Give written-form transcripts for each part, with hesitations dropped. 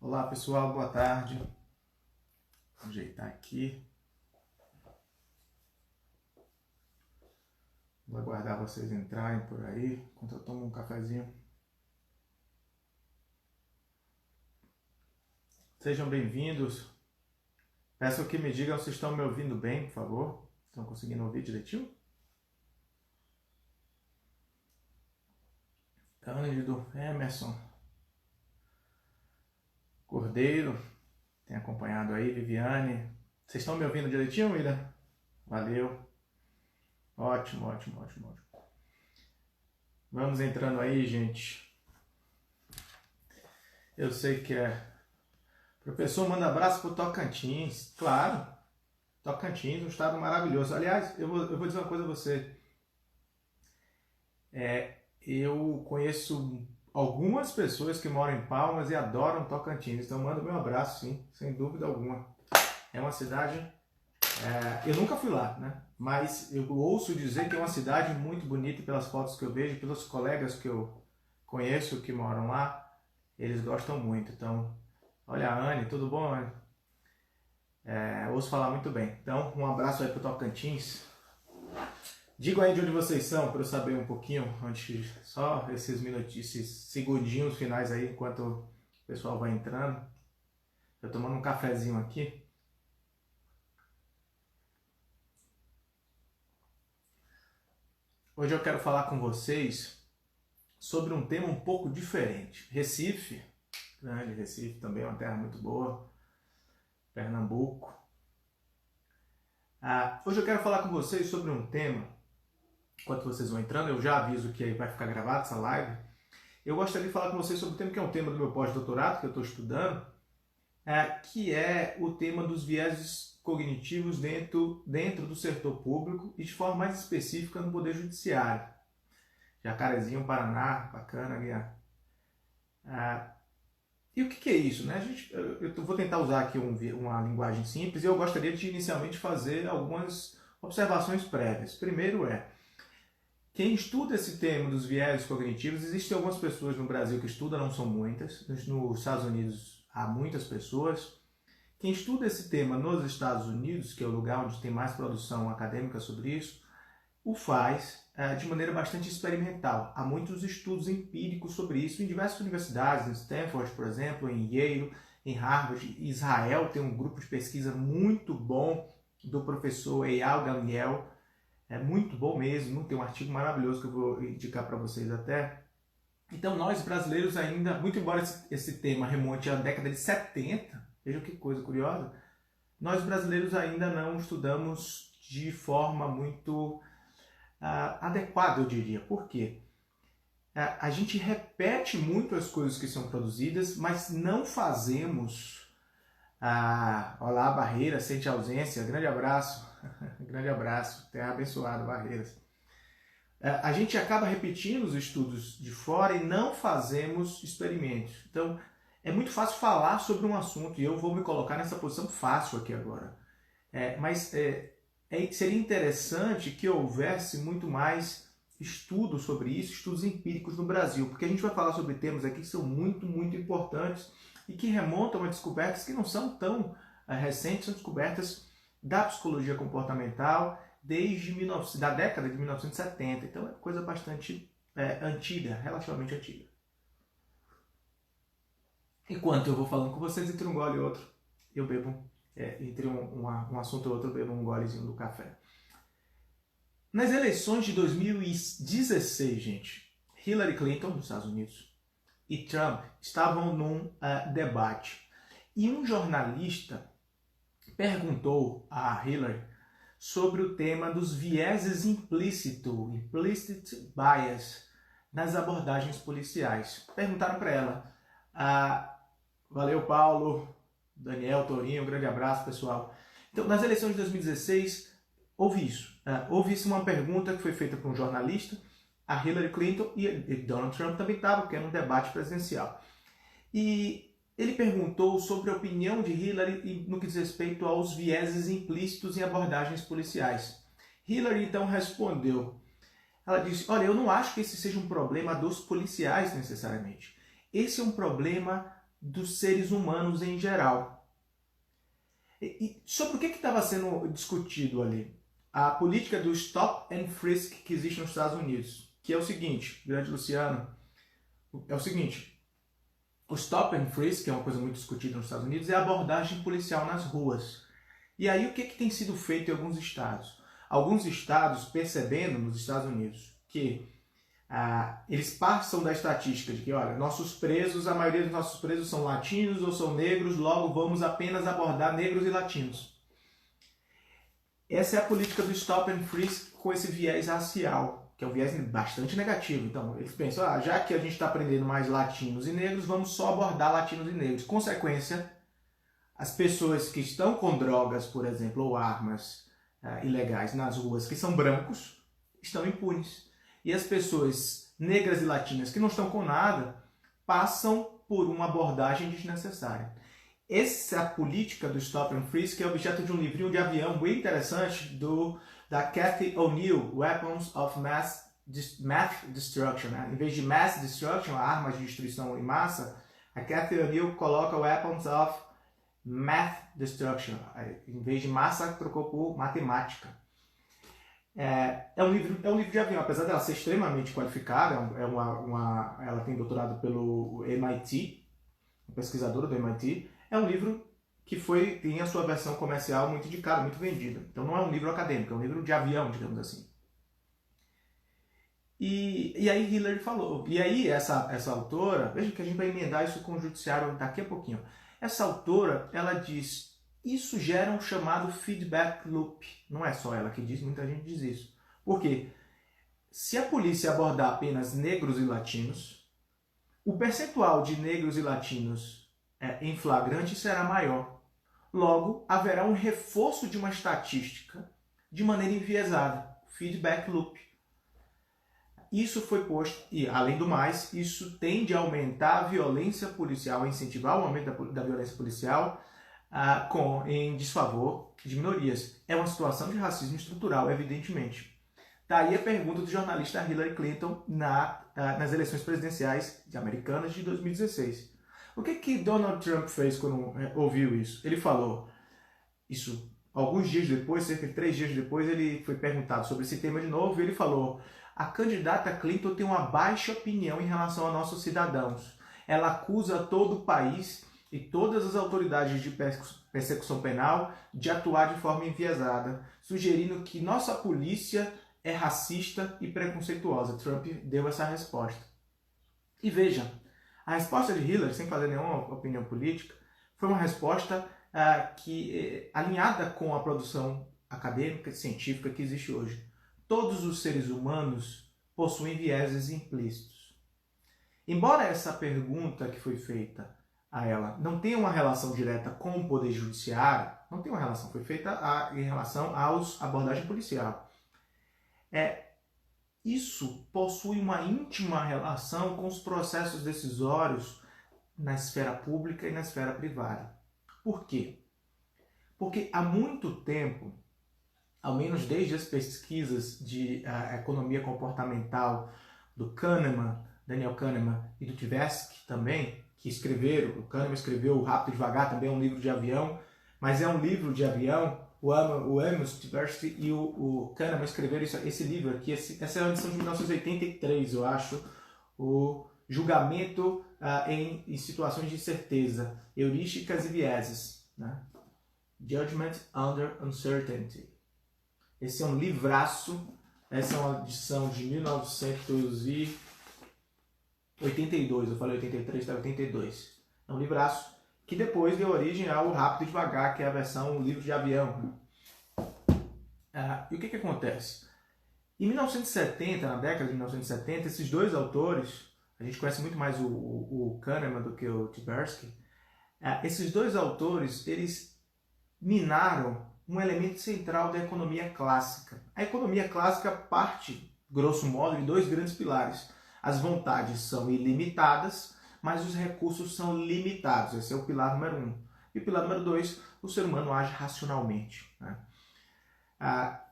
Olá pessoal, boa tarde. Vou ajeitar aqui. Vou aguardar vocês entrarem por aí, enquanto eu tomo um cafezinho. Sejam bem-vindos. Peço que me digam se estão me ouvindo bem, por favor. Estão conseguindo ouvir direitinho? Cândido, Emerson, Cordeiro, tem acompanhado aí, Viviane. Vocês estão me ouvindo direitinho, William? Valeu. Ótimo. Vamos entrando aí, gente. Eu sei que Professor, manda abraço pro Tocantins. Claro. Tocantins, um estado maravilhoso. Aliás, eu vou dizer uma coisa a você. Eu conheço algumas pessoas que moram em Palmas e adoram Tocantins. Então manda meu abraço, sim, sem dúvida alguma. É uma cidade... eu nunca fui lá, né? Mas eu ouço dizer que é uma cidade muito bonita pelas fotos que eu vejo, pelos colegas que eu conheço que moram lá. Eles gostam muito. Então, olha a Anne, tudo bom, Anne? Ouço falar muito bem. Então, um abraço aí pro Tocantins. Digo aí de onde vocês são, para eu saber um pouquinho, antes, só esses minutinhos, esses segundinhos finais aí, enquanto o pessoal vai entrando. Eu tomando um cafezinho aqui. Hoje eu quero falar com vocês sobre um tema um pouco diferente. Recife, grande Recife, também é uma terra muito boa. Pernambuco. Hoje eu quero falar com vocês sobre um tema, enquanto vocês vão entrando, eu já aviso que aí vai ficar gravada essa live. Eu gostaria de falar com vocês sobre um tema que é um tema do meu pós-doutorado, que eu estou estudando, que é o tema dos vieses cognitivos dentro do setor público e de forma mais específica no Poder Judiciário. Jacarezinho, Paraná, bacana, Guiar. E o que é isso, né? Eu vou tentar usar aqui uma linguagem simples e eu gostaria de inicialmente fazer algumas observações prévias. Primeiro quem estuda esse tema dos vieses cognitivos, existem algumas pessoas no Brasil que estudam, não são muitas. Nos Estados Unidos há muitas pessoas. Quem estuda esse tema nos Estados Unidos, que é o lugar onde tem mais produção acadêmica sobre isso, o faz de maneira bastante experimental. Há muitos estudos empíricos sobre isso em diversas universidades, em Stanford, por exemplo, em Yale, em Harvard. Em Israel tem um grupo de pesquisa muito bom do professor Eyal Gamliel. É muito bom mesmo, tem um artigo maravilhoso que eu vou indicar para vocês até. Então nós brasileiros ainda, muito embora esse tema remonte à década de 70, veja que coisa curiosa, nós brasileiros ainda não estudamos de forma muito adequada, eu diria. Por quê? A gente repete muito as coisas que são produzidas, mas não fazemos... olá, Barreira, sente ausência, grande abraço, grande abraço, terra abençoada, Barreiras. A gente acaba repetindo os estudos de fora e não fazemos experimentos. Então, é muito fácil falar sobre um assunto e eu vou me colocar nessa posição fácil aqui agora. Mas seria interessante que houvesse muito mais estudos sobre isso, estudos empíricos no Brasil, porque a gente vai falar sobre temas aqui que são muito, muito importantes e que remontam a descobertas que não são tão recentes, são descobertas da psicologia comportamental da década de 1970. Então é coisa bastante antiga, relativamente antiga. Enquanto eu vou falando com vocês, entre um gole e outro, eu bebo, entre um assunto e outro, eu bebo um golezinho do café. Nas eleições de 2016, gente, Hillary Clinton, dos Estados Unidos, e Trump estavam num debate. E um jornalista perguntou a Hillary sobre o tema dos vieses implicit bias, nas abordagens policiais. Perguntaram para ela. Valeu, Paulo, Daniel, Torinho, um grande abraço, pessoal. Então, nas eleições de 2016, houve isso. Houve uma pergunta que foi feita por um jornalista. A Hillary Clinton e Donald Trump também estavam, porque era um debate presidencial. E ele perguntou sobre a opinião de Hillary no que diz respeito aos vieses implícitos em abordagens policiais. Hillary então respondeu. Ela disse, olha, eu não acho que esse seja um problema dos policiais necessariamente. Esse é um problema dos seres humanos em geral. E sobre o que estava sendo discutido ali? A política do stop and frisk que existe nos Estados Unidos, que é o seguinte, grande Luciano, é o seguinte: o stop and frisk, que é uma coisa muito discutida nos Estados Unidos, é a abordagem policial nas ruas. E aí o que tem sido feito em alguns estados? Alguns estados percebendo nos Estados Unidos que eles passam da estatística de que, olha, nossos presos, a maioria dos nossos presos são latinos ou são negros, logo vamos apenas abordar negros e latinos. Essa é a política do stop and frisk com esse viés racial, que é um viés bastante negativo. Então, eles pensam, já que a gente está aprendendo mais latinos e negros, vamos só abordar latinos e negros. Consequência, as pessoas que estão com drogas, por exemplo, ou armas ilegais nas ruas, que são brancos, estão impunes. E as pessoas negras e latinas que não estão com nada, passam por uma abordagem desnecessária. Essa é a política do Stop and Frisk, que é objeto de um livrinho de avião bem interessante da Cathy O'Neil, Weapons of Mass Destruction. Né? Em vez de Mass Destruction, armas de destruição em massa, a Cathy O'Neil coloca Weapons of Math Destruction. Em vez de massa, trocou por matemática. É um livro de avião, apesar dela ser extremamente qualificada, ela tem doutorado pelo MIT, pesquisadora do MIT. É um livro que tem a sua versão comercial muito indicada, muito vendida. Então não é um livro acadêmico, é um livro de avião, digamos assim. E aí Hillary falou, e aí essa autora, veja que a gente vai emendar isso com o judiciário daqui a pouquinho. Essa autora, ela diz, isso gera um chamado feedback loop. Não é só ela que diz, muita gente diz isso. Por quê? Se a polícia abordar apenas negros e latinos, o percentual de negros e latinos em flagrante será maior. Logo, haverá um reforço de uma estatística de maneira enviesada. Feedback loop. Isso foi posto, e além do mais, isso tende a aumentar a violência policial, a incentivar o aumento da violência policial em desfavor de minorias. É uma situação de racismo estrutural, evidentemente. Daí a pergunta do jornalista Hillary Clinton nas eleições presidenciais americanas de 2016. O que Donald Trump fez quando ouviu isso? Ele falou isso alguns dias depois, cerca de 3 dias depois, ele foi perguntado sobre esse tema de novo e ele falou: a candidata Clinton tem uma baixa opinião em relação a nossos cidadãos. Ela acusa todo o país e todas as autoridades de persecução penal de atuar de forma enviesada, sugerindo que nossa polícia é racista e preconceituosa. Trump deu essa resposta. E veja, a resposta de Hillary, sem fazer nenhuma opinião política, foi uma resposta alinhada com a produção acadêmica e científica que existe hoje. Todos os seres humanos possuem vieses implícitos. Embora essa pergunta que foi feita a ela não tenha uma relação direta com o poder judiciário, não tem uma relação, foi feita em relação à abordagem policial. Isso possui uma íntima relação com os processos decisórios na esfera pública e na esfera privada. Por quê? Porque há muito tempo, ao menos desde as pesquisas de economia comportamental do Kahneman, Daniel Kahneman e do Tversky também, que escreveram, o Kahneman escreveu O Rápido e Devagar, também é um livro de avião, mas é um livro de avião, o Amos Tversky e o Kahneman escreveram esse livro aqui, essa é a edição de 1983, eu acho, o Julgamento em situações de incerteza, heurísticas e vieses, né? Judgment Under Uncertainty. Esse é um livraço, essa é uma edição de 1982, eu falei 83, está 82. É um livraço que depois deu origem ao Rápido e Devagar, que é a versão livro de avião. E o que acontece? Em 1970, na década de 1970, esses dois autores, a gente conhece muito mais o Kahneman do que o Tversky, esses dois autores, eles minaram um elemento central da economia clássica. A economia clássica parte, grosso modo, de 2 grandes pilares. As vontades são ilimitadas, mas os recursos são limitados. Esse é o pilar número 1. E o pilar número 2, o ser humano age racionalmente. Né?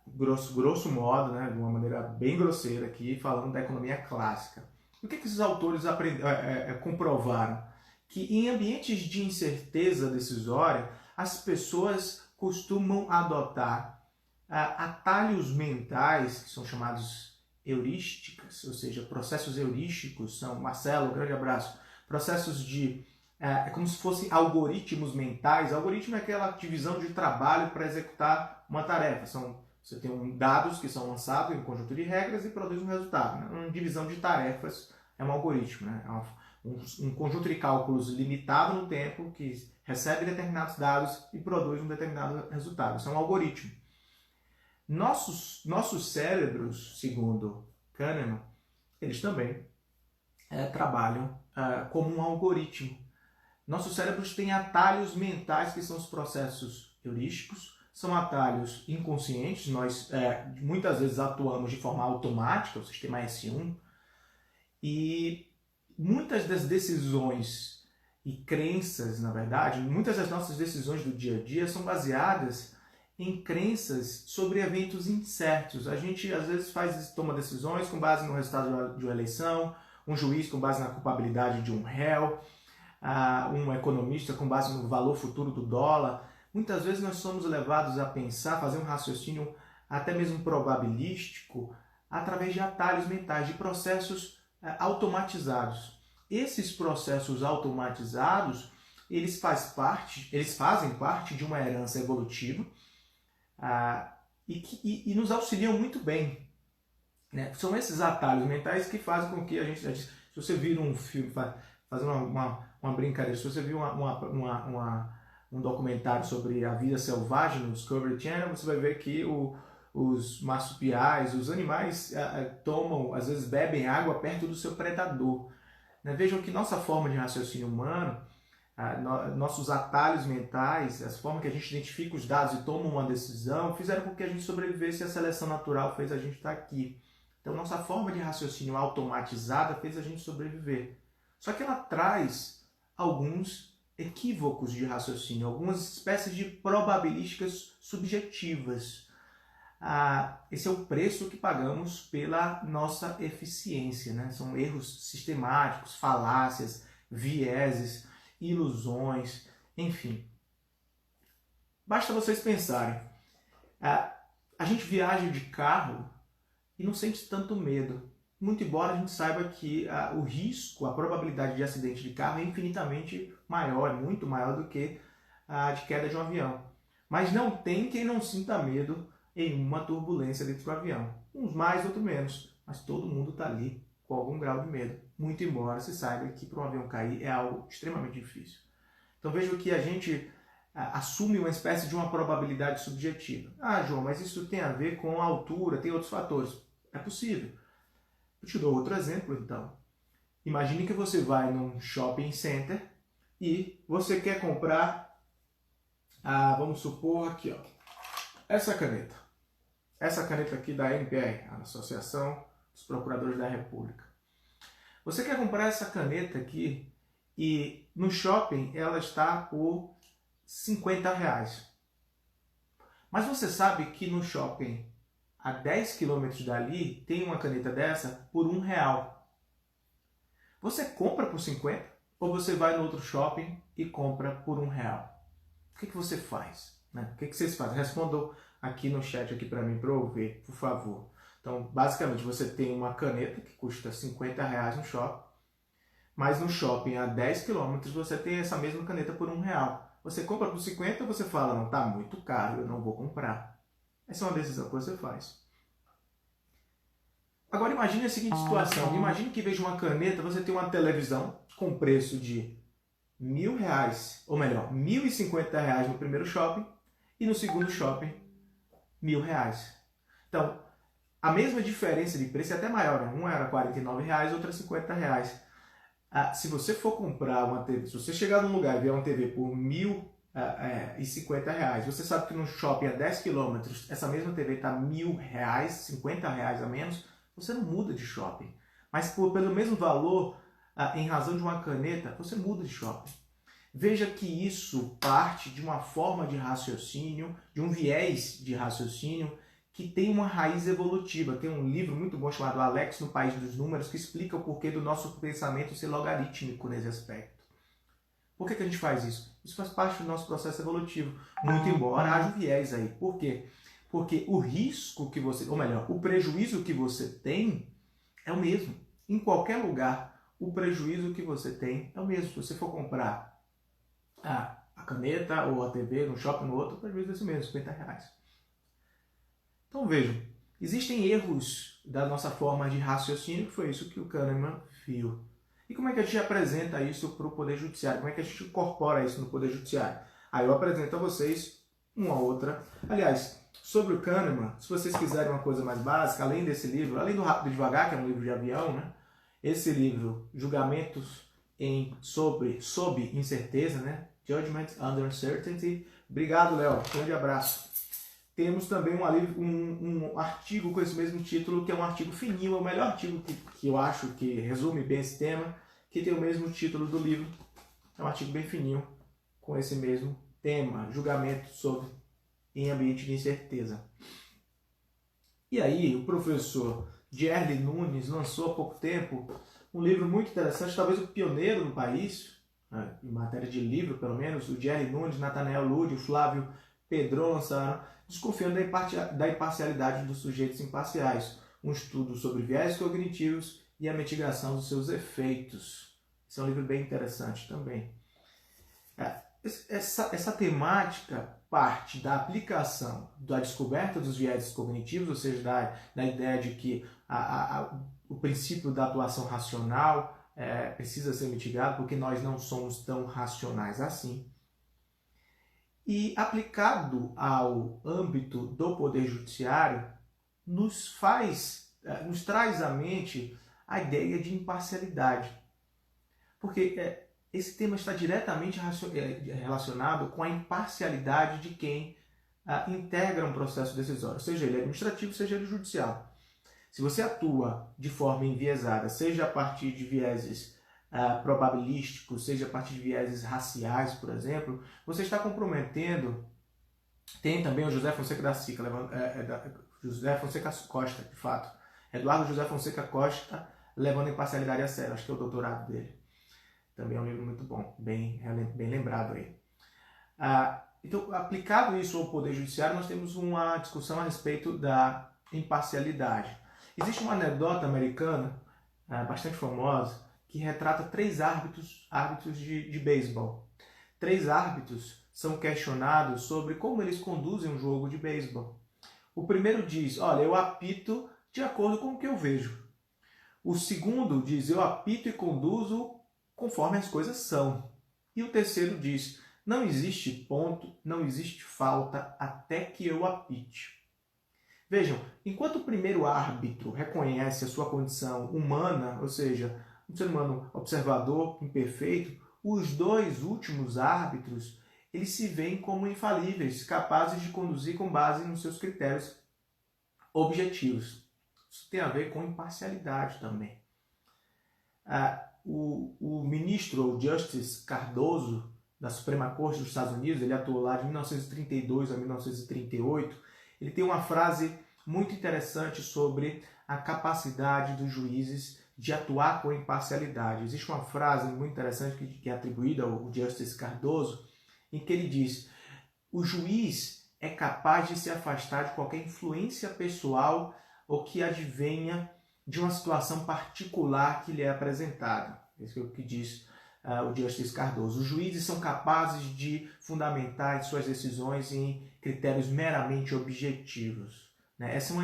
Grosso modo, né, de uma maneira bem grosseira aqui, falando da economia clássica. O que esses autores comprovaram? que em ambientes de incerteza decisória, as pessoas costumam adotar atalhos mentais, que são chamados heurísticas, ou seja, processos heurísticos, são, Marcelo, grande abraço, processos de, é como se fossem algoritmos mentais. Algoritmo é aquela divisão de trabalho para executar uma tarefa. Você tem dados que são lançados em um conjunto de regras e produz um resultado. Né? Uma divisão de tarefas é um algoritmo, né? É um conjunto de cálculos limitado no tempo que recebe determinados dados e produz um determinado resultado. Isso é um algoritmo. Nossos cérebros, segundo Kahneman, eles também trabalham como um algoritmo. Nossos cérebros têm atalhos mentais, que são os processos heurísticos, são atalhos inconscientes, nós muitas vezes atuamos de forma automática, o sistema S1, e muitas das decisões e crenças, na verdade, muitas das nossas decisões do dia a dia são baseadas em crenças sobre eventos incertos. A gente às vezes toma decisões com base no resultado de uma eleição, um juiz com base na culpabilidade de um réu, um economista com base no valor futuro do dólar. Muitas vezes nós somos levados a pensar, fazer um raciocínio até mesmo probabilístico, através de atalhos mentais, de processos automatizados. Esses processos automatizados, eles fazem parte de uma herança evolutiva e nos auxiliam muito bem. Né? São esses atalhos mentais que fazem com que a gente... Se você vir um filme, fazendo uma brincadeira, se você viu um documentário sobre a vida selvagem no Discovery Channel, você vai ver que os marsupiais, os animais às vezes bebem água perto do seu predador. Né? Vejam que nossa forma de raciocínio humano, nossos atalhos mentais, as formas que a gente identifica os dados e toma uma decisão, fizeram com que a gente sobrevivesse e a seleção natural fez a gente estar aqui. Então nossa forma de raciocínio automatizada fez a gente sobreviver. Só que ela traz alguns equívocos de raciocínio, algumas espécies de probabilísticas subjetivas. Esse é o preço que pagamos pela nossa eficiência, né? São erros sistemáticos, falácias, vieses, ilusões, enfim. Basta vocês pensarem. A gente viaja de carro e não sente tanto medo. Muito embora a gente saiba que o risco, a probabilidade de acidente de carro é infinitamente maior, é muito maior do que a de queda de um avião. Mas não tem quem não sinta medo em uma turbulência dentro do avião. Uns mais, outros menos, mas todo mundo está ali com algum grau de medo. Muito embora se saiba que para um avião cair é algo extremamente difícil. Então veja que a gente assume uma espécie de uma probabilidade subjetiva. João, mas isso tem a ver com a altura, tem outros fatores. É possível. Eu te dou outro exemplo, então. Imagine que você vai num shopping center e você quer comprar, vamos supor aqui, essa caneta. Essa caneta aqui da ANPR, a Associação dos Procuradores da República. Você quer comprar essa caneta aqui e no shopping ela está por R$50. Mas você sabe que no shopping a 10 km dali tem uma caneta dessa por R$1. Você compra por 50 ou você vai no outro shopping e compra por R$1? O que você faz? Né? O que vocês fazem? Respondam aqui no chat aqui para mim, para eu ver, por favor. Então, basicamente, você tem uma caneta que custa R$50 no shopping, mas no shopping a 10 km você tem essa mesma caneta por R$1. Você compra por 50 ou você fala, não, está muito caro, eu não vou comprar. Essa é uma decisão que você faz. Agora imagine a seguinte situação. Imagine que, em vez de uma caneta, você tem uma televisão com preço de R$1.000, ou melhor, R$1.050 no primeiro shopping e no segundo shopping R$1.000. Então, a mesma diferença de preço é até maior, né? Um era R$49, outro era R$50. Se você for comprar uma TV, se você chegar num lugar e ver uma TV por R$1.050, você sabe que no shopping a 10 km essa mesma TV está R$1.000, R$50 a menos, você não muda de shopping. Mas pelo mesmo valor, em razão de uma caneta, você muda de shopping. Veja que isso parte de uma forma de raciocínio, de um viés de raciocínio que tem uma raiz evolutiva. Tem um livro muito bom chamado Alex no País dos Números que explica o porquê do nosso pensamento ser logarítmico nesse aspecto. Por que a gente faz isso? Isso faz parte do nosso processo evolutivo, muito embora haja um viés aí. Por quê? Porque o risco que você, ou melhor, o prejuízo que você tem é o mesmo. Em qualquer lugar, o prejuízo que você tem é o mesmo. Se você for comprar a caneta ou a TV no shopping no outro, o prejuízo é esse mesmo, R$50. Então vejam, existem erros da nossa forma de raciocínio, que foi isso que o Kahneman viu. E como é que a gente apresenta isso para o Poder Judiciário? Como é que a gente incorpora isso no Poder Judiciário? Aí eu apresento a vocês uma outra. Aliás, sobre o Kahneman, se vocês quiserem uma coisa mais básica, além desse livro, além do Rápido e Devagar, que é um livro de avião, né? Esse livro, Julgamentos sob Incerteza, né? Judgment Under Uncertainty. Obrigado, Léo. Grande abraço. Temos também um artigo com esse mesmo título, que é um artigo fininho, é o melhor artigo que eu acho que resume bem esse tema, que tem o mesmo título do livro. É um artigo bem fininho com esse mesmo tema, julgamento em ambiente de incerteza. E aí, o professor Gerli Nunes lançou há pouco tempo um livro muito interessante, talvez o pioneiro no país, né, em matéria de livro pelo menos. O Gerli Nunes, Nathanael Lud, o Flávio Pedro lançaram Desconfiando da Imparcialidade dos Sujeitos Imparciais, um estudo sobre viés cognitivos e a mitigação dos seus efeitos. Esse é um livro bem interessante também. Essa temática parte da aplicação, da descoberta dos viéses cognitivos, ou seja, da ideia de que o princípio da atuação racional precisa ser mitigado porque nós não somos tão racionais assim. E aplicado ao âmbito do Poder Judiciário, nos traz à mente a ideia de imparcialidade. Porque esse tema está diretamente relacionado com a imparcialidade de quem integra um processo decisório, seja ele administrativo, seja ele judicial. Se você atua de forma enviesada, seja a partir de vieses probabilísticos, seja a partir de vieses raciais, por exemplo, você está comprometendo. Tem também o José Fonseca da Sica, José Fonseca Costa, de fato. Eduardo José Fonseca Costa, levando a imparcialidade a sério, acho que é o doutorado dele. Também é um livro muito bom, bem lembrado aí. Então, aplicado isso ao Poder Judiciário, nós temos uma discussão a respeito da imparcialidade. Existe uma anedota americana, bastante famosa, que retrata 3 árbitros de beisebol. 3 árbitros são questionados sobre como eles conduzem um jogo de beisebol. O primeiro diz, olha, eu apito de acordo com o que eu vejo. O segundo diz, eu apito e conduzo conforme as coisas são. E o terceiro diz, não existe ponto, não existe falta até que eu apite. Vejam, enquanto o primeiro árbitro reconhece a sua condição humana, ou seja, um ser humano observador, imperfeito, os 2 últimos árbitros, eles se veem como infalíveis, capazes de conduzir com base nos seus critérios objetivos. Isso tem a ver com imparcialidade também. O ministro Justice Cardoso, da Suprema Corte dos Estados Unidos, ele atuou lá de 1932 a 1938, ele tem uma frase muito interessante sobre a capacidade dos juízes de atuar com imparcialidade. Existe uma frase muito interessante que é atribuída ao Justice Cardoso, em que ele diz: o juiz é capaz de se afastar de qualquer influência pessoal ou que advenha de uma situação particular que lhe é apresentada. Isso é o que diz o Justice Cardoso. Os juízes são capazes de fundamentar suas decisões em critérios meramente objetivos. Essa é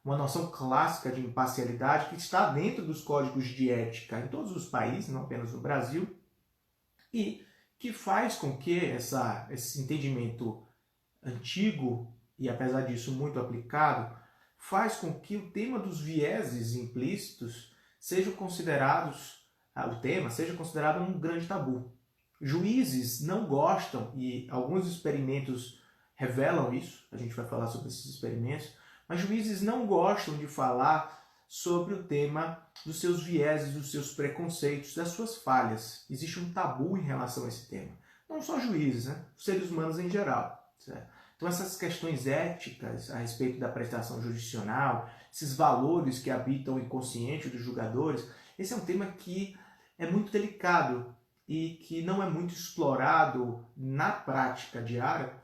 uma noção clássica de imparcialidade que está dentro dos códigos de ética em todos os países, não apenas no Brasil, e que faz com que esse entendimento antigo, e apesar disso muito aplicado, faz com que o tema dos vieses implícitos seja considerado um grande tabu. Juízes não gostam, e alguns experimentos revelam isso, a gente vai falar sobre esses experimentos, mas juízes não gostam de falar sobre o tema dos seus vieses, dos seus preconceitos, das suas falhas. Existe um tabu em relação a esse tema. Não só juízes, né? Os seres humanos em geral. Certo? Então essas questões éticas a respeito da prestação jurisdicional, esses valores que habitam o inconsciente dos julgadores, esse é um tema que é muito delicado e que não é muito explorado na prática diária,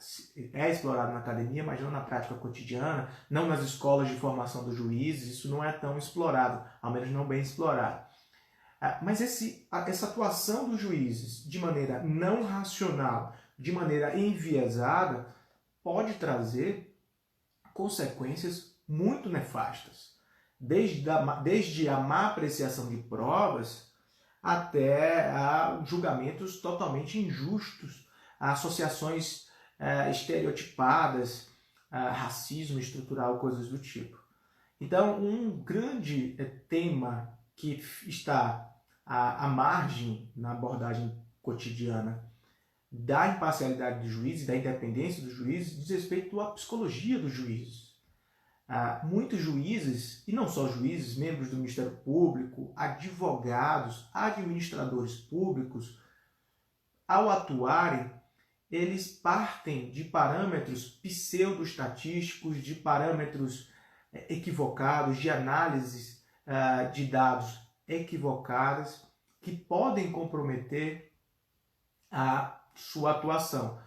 é explorado na academia, mas não na prática cotidiana, não nas escolas de formação dos juízes, isso não é tão explorado, ao menos não bem explorado. Mas essa atuação dos juízes de maneira não racional, de maneira enviesada, pode trazer consequências muito nefastas. Desde a má apreciação de provas até a julgamentos totalmente injustos, associações estereotipadas, racismo estrutural, coisas do tipo. Então, um grande tema que está à margem na abordagem cotidiana da imparcialidade do juiz e da independência do juiz diz respeito à psicologia dos juízes. Muitos juízes, e não só juízes, membros do Ministério Público, advogados, administradores públicos, ao atuarem, eles partem de parâmetros pseudoestatísticos, de parâmetros equivocados, de análises de dados equivocadas, que podem comprometer a sua atuação.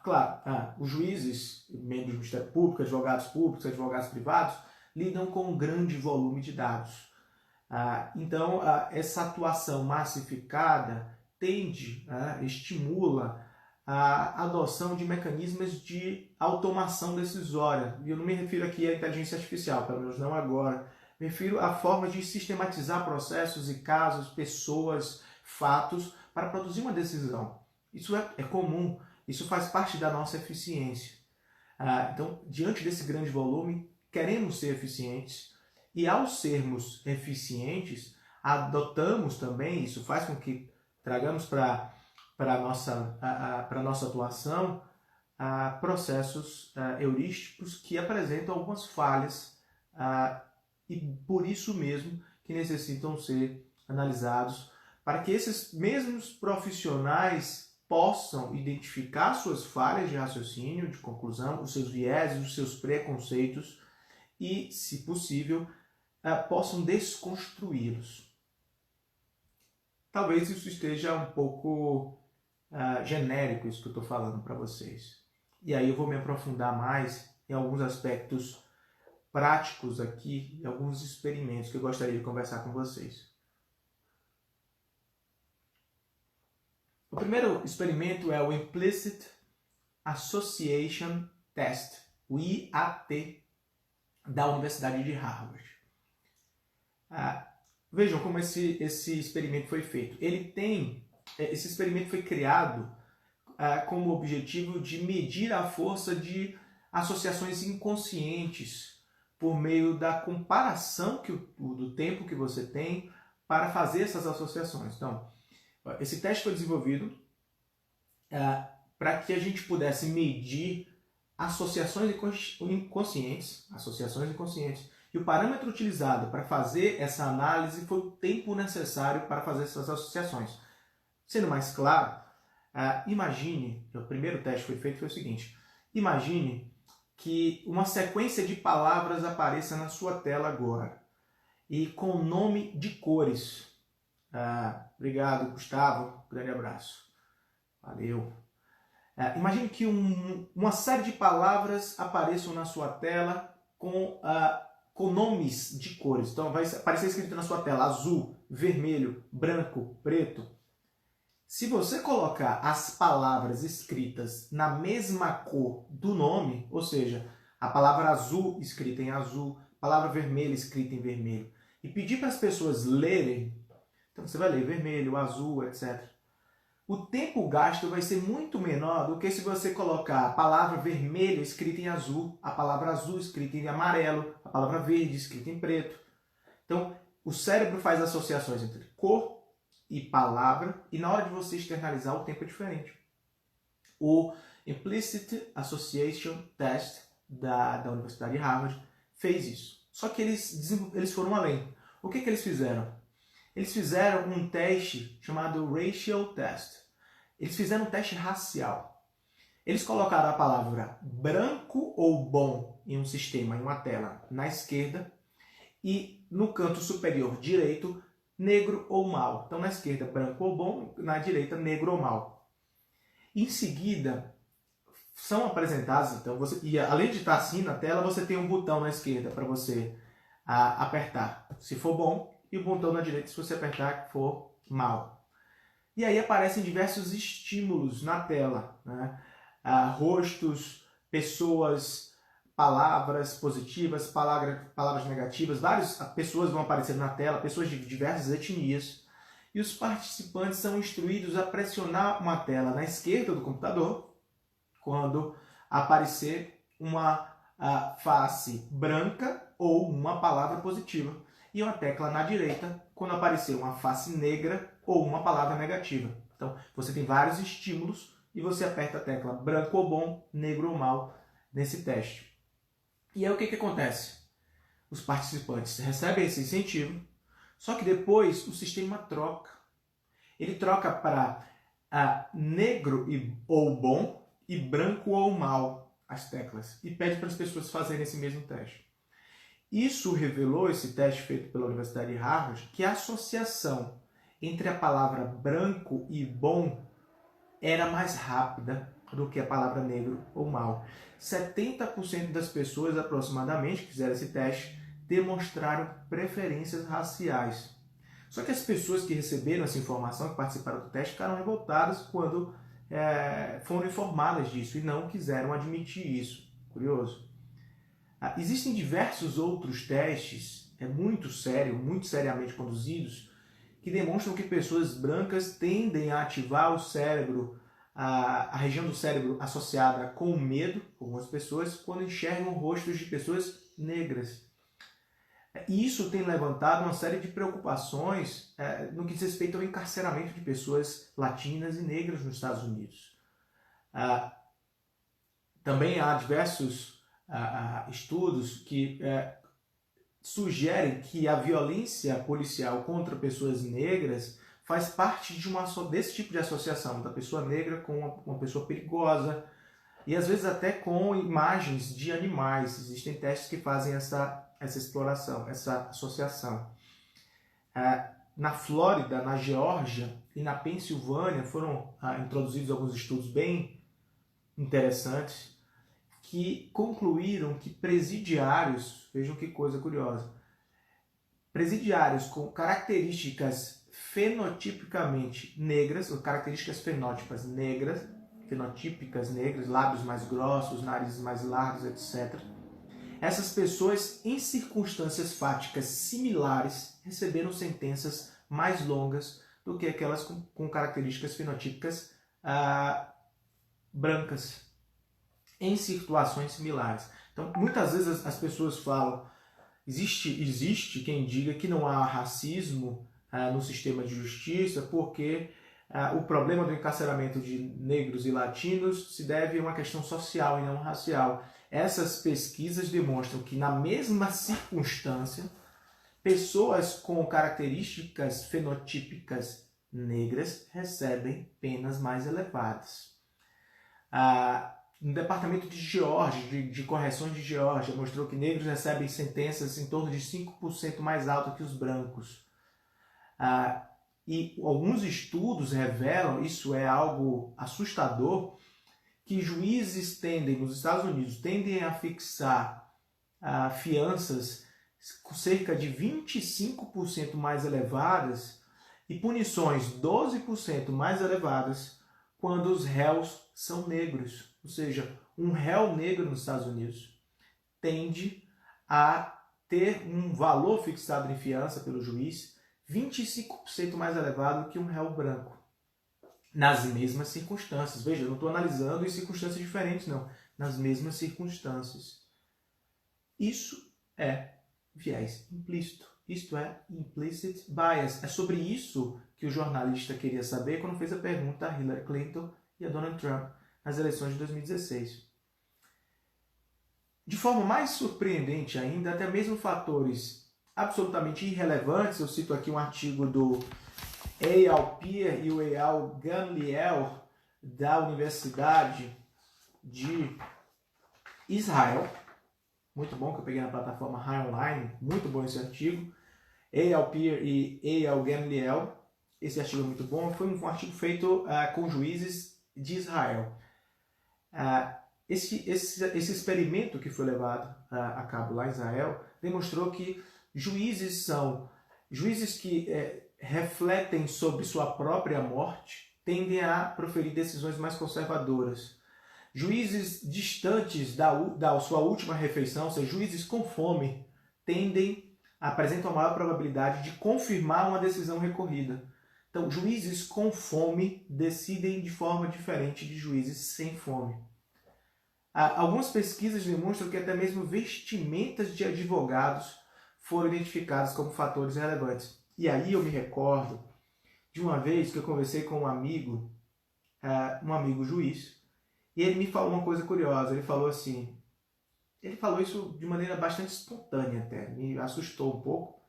Claro, os juízes, membros do Ministério Público, advogados privados, lidam com um grande volume de dados. Então, essa atuação massificada estimula a adoção de mecanismos de automação decisória. E eu não me refiro aqui à inteligência artificial, pelo menos não agora. Me refiro à forma de sistematizar processos e casos, pessoas, fatos, para produzir uma decisão. Isso é comum. Isso faz parte da nossa eficiência. Então, diante desse grande volume, queremos ser eficientes e, ao sermos eficientes, adotamos também, isso faz com que tragamos para a nossa atuação processos heurísticos que apresentam algumas falhas e, por isso mesmo, que necessitam ser analisados para que esses mesmos profissionais possam identificar suas falhas de raciocínio, de conclusão, os seus vieses, os seus preconceitos e, se possível, possam desconstruí-los. Talvez isso esteja um pouco genérico, isso que eu estou falando para vocês. E aí eu vou me aprofundar mais em alguns aspectos práticos aqui, em alguns experimentos que eu gostaria de conversar com vocês. O primeiro experimento é o Implicit Association Test, o IAT, da Universidade de Harvard. Vejam como esse experimento foi feito. Esse experimento foi criado com o objetivo de medir a força de associações inconscientes por meio da comparação do tempo que você tem para fazer essas associações. Então, esse teste foi desenvolvido para que a gente pudesse medir associações inconscientes. E o parâmetro utilizado para fazer essa análise foi o tempo necessário para fazer essas associações. Sendo mais claro, imagine, o primeiro teste que foi feito foi o seguinte: imagine que uma sequência de palavras apareça na sua tela agora, e com nome de cores. Obrigado, Gustavo. Grande abraço. Valeu. Imagine que uma série de palavras apareçam na sua tela com nomes de cores. Então vai aparecer escrito na sua tela azul, vermelho, branco, preto. Se você colocar as palavras escritas na mesma cor do nome, ou seja, a palavra azul escrita em azul, a palavra vermelha escrita em vermelho, e pedir para as pessoas lerem, então você vai ler vermelho, azul, etc. O tempo gasto vai ser muito menor do que se você colocar a palavra vermelho escrita em azul, a palavra azul escrita em amarelo, a palavra verde escrita em preto. Então, o cérebro faz associações entre cor e palavra, e na hora de você externalizar, o tempo é diferente. O Implicit Association Test da Universidade de Harvard fez isso. Só que eles foram além. O que eles fizeram? Eles fizeram um teste chamado Racial Test. Eles fizeram um teste racial. Eles colocaram a palavra branco ou bom em um sistema, em uma tela, na esquerda, e no canto superior direito, negro ou mal. Então, na esquerda, branco ou bom, na direita, negro ou mal. Em seguida, são apresentados, então, e além de estar assim na tela, você tem um botão na esquerda para você apertar, se for bom, e o botão na direita se você apertar, que for mal. E aí aparecem diversos estímulos na tela, né? Rostos, pessoas, palavras positivas, palavras negativas, várias pessoas vão aparecer na tela, pessoas de diversas etnias, e os participantes são instruídos a pressionar uma tela na esquerda do computador quando aparecer uma face branca ou uma palavra positiva, e uma tecla na direita quando aparecer uma face negra ou uma palavra negativa. Então, você tem vários estímulos e você aperta a tecla branco ou bom, negro ou mal nesse teste. E aí o que acontece? Os participantes recebem esse incentivo, só que depois o sistema troca. Ele troca para negro ou bom e branco ou mal as teclas e pede para as pessoas fazerem esse mesmo teste. Isso revelou, esse teste feito pela Universidade de Harvard, que a associação entre a palavra branco e bom era mais rápida do que a palavra negro ou mal. 70% das pessoas, aproximadamente, que fizeram esse teste, demonstraram preferências raciais. Só que as pessoas que receberam essa informação, que participaram do teste, ficaram revoltadas quando foram informadas disso e não quiseram admitir isso. Curioso. Existem diversos outros testes, muito seriamente conduzidos, que demonstram que pessoas brancas tendem a ativar o cérebro, a região do cérebro associada com o medo, por algumas pessoas, quando enxergam rostos de pessoas negras. E isso tem levantado uma série de preocupações no que diz respeito ao encarceramento de pessoas latinas e negras nos Estados Unidos. Também há diversos estudos que sugerem que a violência policial contra pessoas negras faz parte desse tipo de associação, da pessoa negra com uma pessoa perigosa, e às vezes até com imagens de animais. Existem testes que fazem essa exploração, essa associação. Na Flórida, na Geórgia e na Pensilvânia foram introduzidos alguns estudos bem interessantes que concluíram que presidiários, vejam que coisa curiosa, presidiários com características fenotipicamente negras, ou características fenótipas negras, lábios mais grossos, narizes mais largos, etc. Essas pessoas, em circunstâncias fáticas similares, receberam sentenças mais longas do que aquelas com características fenotípicas brancas, em situações similares. Então, muitas vezes as pessoas falam, existe quem diga que não há racismo no sistema de justiça, porque o problema do encarceramento de negros e latinos se deve a uma questão social e não racial. Essas pesquisas demonstram que, na mesma circunstância, pessoas com características fenotípicas negras recebem penas mais elevadas. No departamento de Geórgia, de correções de Geórgia, mostrou que negros recebem sentenças em torno de 5% mais altas que os brancos. E alguns estudos revelam, isso é algo assustador, que juízes nos Estados Unidos, tendem a fixar fianças com cerca de 25% mais elevadas e punições 12% mais elevadas quando os réus são negros. Ou seja, um réu negro nos Estados Unidos tende a ter um valor fixado em fiança pelo juiz 25% mais elevado que um réu branco, nas mesmas circunstâncias. Veja, eu não estou analisando em circunstâncias diferentes, não. Nas mesmas circunstâncias. Isso é viés implícito. Isto é implicit bias. É sobre isso que o jornalista queria saber quando fez a pergunta a Hillary Clinton e a Donald Trump nas eleições de 2016. De forma mais surpreendente ainda, até mesmo fatores absolutamente irrelevantes, eu cito aqui um artigo do Eyal Peer e o Eyal Gamliel, da Universidade de Israel, muito bom, que eu peguei na plataforma High Online, muito bom esse artigo. Eyal Peer e Eyal Gamliel. Esse artigo é muito bom. Foi um artigo feito com juízes de Israel. Esse experimento que foi levado a cabo lá em Israel demonstrou que juízes que refletem sobre sua própria morte tendem a proferir decisões mais conservadoras. Juízes distantes da sua última refeição, ou seja, juízes com fome, apresentam a maior probabilidade de confirmar uma decisão recorrida. Então, juízes com fome decidem de forma diferente de juízes sem fome. Algumas pesquisas demonstram que até mesmo vestimentas de advogados foram identificadas como fatores relevantes. E aí eu me recordo de uma vez que eu conversei com um amigo juiz, e ele me falou uma coisa curiosa. Ele falou isso de maneira bastante espontânea até, me assustou um pouco.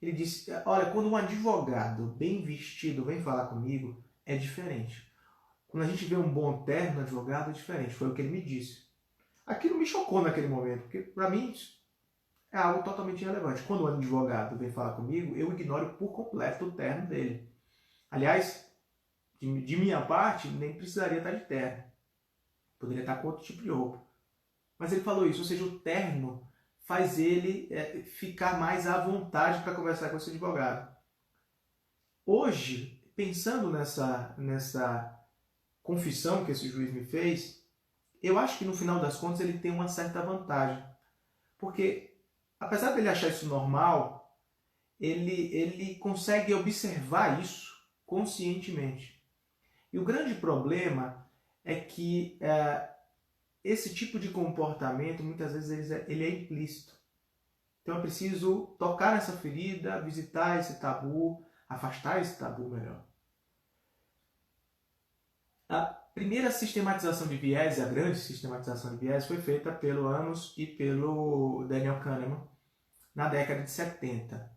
Ele disse, olha, quando um advogado bem vestido vem falar comigo, é diferente. Quando a gente vê um bom terno no advogado, é diferente. Foi o que ele me disse. Aquilo me chocou naquele momento, porque para mim é algo totalmente irrelevante. Quando um advogado vem falar comigo, eu ignoro por completo o terno dele. Aliás, de minha parte, nem precisaria estar de terno. Poderia estar com outro tipo de roupa. Mas ele falou isso, ou seja, o terno faz ele ficar mais à vontade para conversar com esse advogado. Hoje, pensando nessa confissão que esse juiz me fez, eu acho que no final das contas ele tem uma certa vantagem. Porque, apesar dele achar isso normal, ele consegue observar isso conscientemente. E o grande problema é que esse tipo de comportamento, muitas vezes, ele é implícito. Então é preciso tocar nessa ferida, visitar esse tabu, afastar esse tabu melhor. A primeira sistematização de viés, a grande sistematização de viés, foi feita pelo Amos e pelo Daniel Kahneman na década de 70.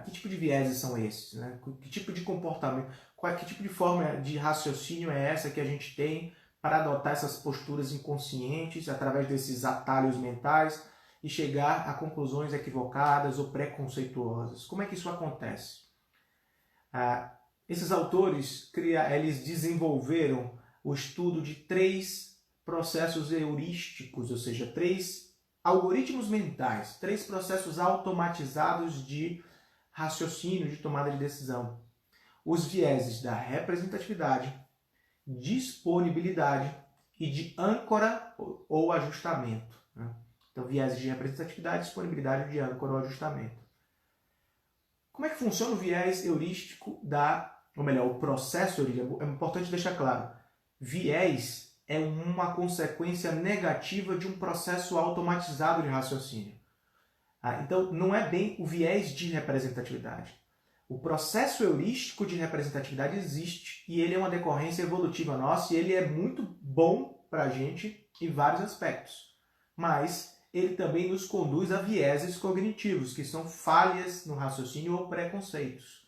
Que tipo de vieses são esses? Né? Que tipo de comportamento, que tipo de forma de raciocínio é essa que a gente tem para adotar essas posturas inconscientes através desses atalhos mentais e chegar a conclusões equivocadas ou preconceituosas? Como é que isso acontece? Esses autores eles desenvolveram o estudo de 3 processos heurísticos, ou seja, 3 algoritmos mentais, 3 processos automatizados de raciocínio, de tomada de decisão. Os vieses da representatividade, disponibilidade e de âncora ou ajustamento. Né? Então, vieses de representatividade, disponibilidade, de âncora ou ajustamento. Como é que funciona o viés heurístico o processo heurístico? É importante deixar claro. Viés é uma consequência negativa de um processo automatizado de raciocínio. Então, não é bem o viés de representatividade. O processo heurístico de representatividade existe e ele é uma decorrência evolutiva nossa e ele é muito bom para a gente em vários aspectos. Mas ele também nos conduz a vieses cognitivos, que são falhas no raciocínio ou preconceitos.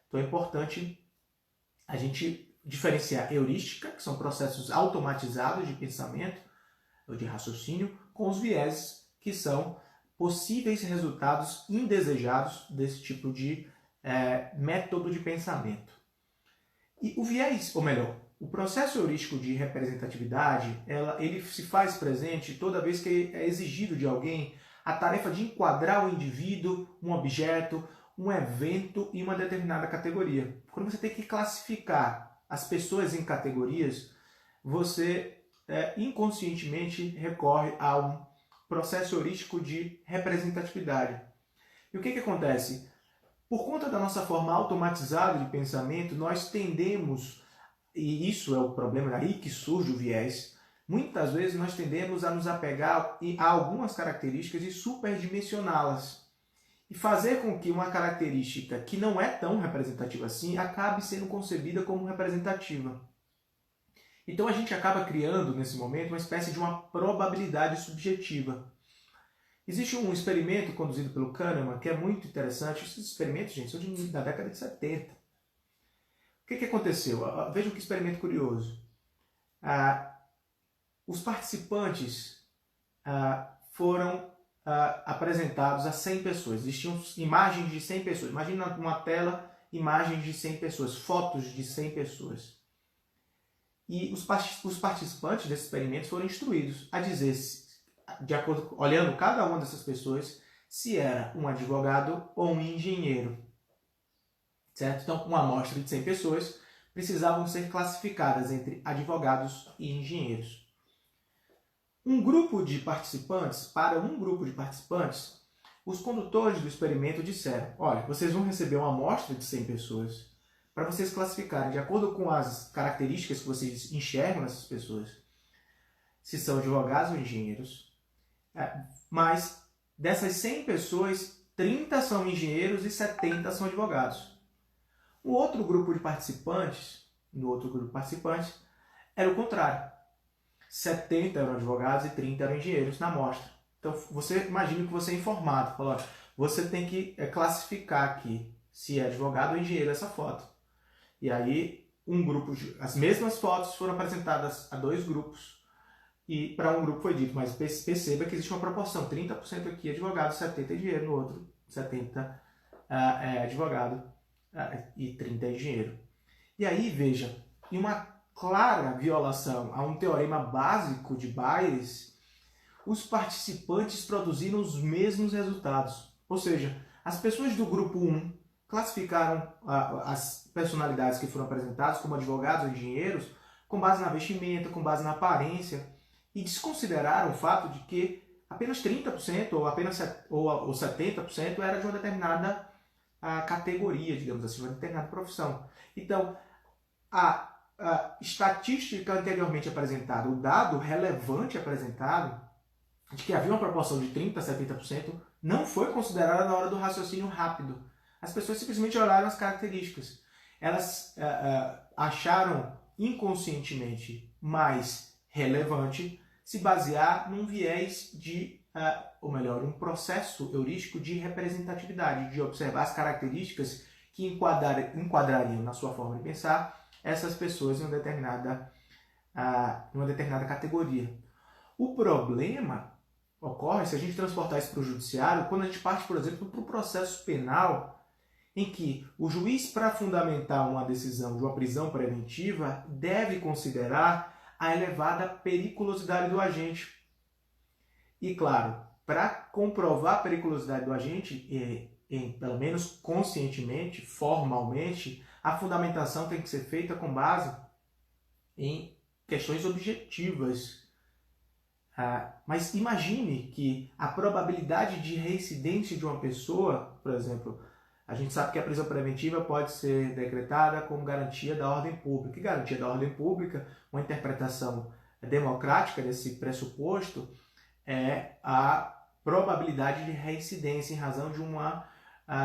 Então é importante a gente diferenciar heurística, que são processos automatizados de pensamento ou de raciocínio, com os vieses, que são possíveis resultados indesejados desse tipo de método de pensamento. E o viés, ou melhor, o processo heurístico de representatividade, ele se faz presente toda vez que é exigido de alguém a tarefa de enquadrar o indivíduo, um objeto, um evento em uma determinada categoria. Quando você tem que classificar as pessoas em categorias, você inconscientemente recorre a um processo heurístico de representatividade. E o que acontece? Por conta da nossa forma automatizada de pensamento, nós tendemos, e isso é o problema, daí que surge o viés, muitas vezes nós tendemos a nos apegar a algumas características e superdimensioná-las. E fazer com que uma característica que não é tão representativa assim acabe sendo concebida como representativa. Então a gente acaba criando, nesse momento, uma espécie de uma probabilidade subjetiva. Existe um experimento conduzido pelo Kahneman que é muito interessante. Esses experimentos, gente, são da década de 70. O que aconteceu? Vejam que experimento curioso. Os participantes foram apresentados a 100 pessoas. Existiam imagens de 100 pessoas. Imagina uma tela, imagens de 100 pessoas, fotos de 100 pessoas. E os participantes desse experimento foram instruídos a dizer, olhando cada uma dessas pessoas, se era um advogado ou um engenheiro. Certo? Então, uma amostra de 100 pessoas precisavam ser classificadas entre advogados e engenheiros. Para um grupo de participantes, os condutores do experimento disseram: olha, vocês vão receber uma amostra de 100 pessoas para vocês classificarem de acordo com as características que vocês enxergam nessas pessoas, se são advogados ou engenheiros. Mas dessas 100 pessoas, 30 são engenheiros e 70 são advogados. No outro grupo de participantes, era o contrário. 70 eram advogados e 30 eram engenheiros na amostra. Então, você imagina que você é informado. Fala, olha, você tem que classificar aqui se é advogado ou engenheiro essa foto. E aí, as mesmas fotos foram apresentadas a 2 grupos. E para um grupo foi dito, mas perceba que existe uma proporção. 30% aqui é advogado, 70% é engenheiro. No outro, 70% é advogado e 30% é engenheiro. E aí, veja, em uma clara violação a um teorema básico de Bayes, os participantes produziram os mesmos resultados. Ou seja, as pessoas do grupo 1 classificaram as personalidades que foram apresentadas como advogados ou engenheiros com base na vestimenta, com base na aparência, e desconsideraram o fato de que apenas 30% ou 70% era de uma determinada categoria, digamos assim, uma determinada profissão. Então, a estatística anteriormente apresentada, o dado relevante apresentado, de que havia uma proporção de 30% a 70%, não foi considerada na hora do raciocínio rápido. As pessoas simplesmente olharam as características. Elas acharam inconscientemente mais relevante se basear num viés um processo heurístico de representatividade, de observar as características que enquadrariam na sua forma de pensar essas pessoas em uma determinada categoria. O problema ocorre se a gente transportar isso para o judiciário, quando a gente parte, por exemplo, para o processo penal, em que o juiz, para fundamentar uma decisão de uma prisão preventiva, deve considerar a elevada periculosidade do agente. E, claro, para comprovar a periculosidade do agente, pelo menos conscientemente, formalmente, a fundamentação tem que ser feita com base em questões objetivas. Mas imagine que a probabilidade de reincidência de uma pessoa, por exemplo, a gente sabe que a prisão preventiva pode ser decretada como garantia da ordem pública. E garantia da ordem pública, uma interpretação democrática desse pressuposto, é a probabilidade de reincidência em razão de uma